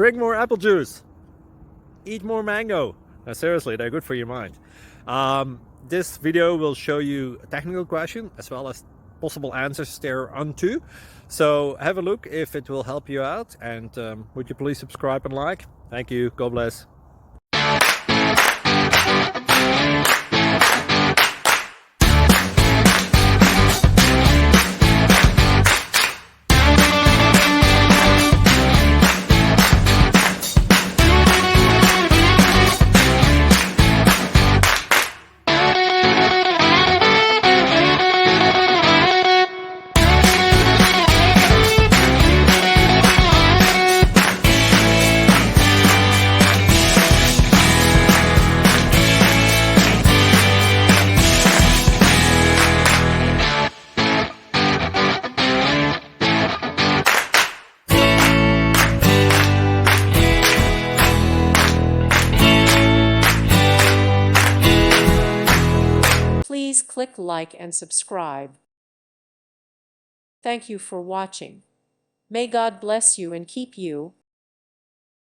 Drink more apple juice. Eat more mango. Now, seriously, they're good for your mind. This video will show you a technical question as well as possible answers thereunto. So have a look if it will help you out, and would you please subscribe and like? Thank you. God bless. Please click like and subscribe. Thank you for watching. May God bless you and keep you.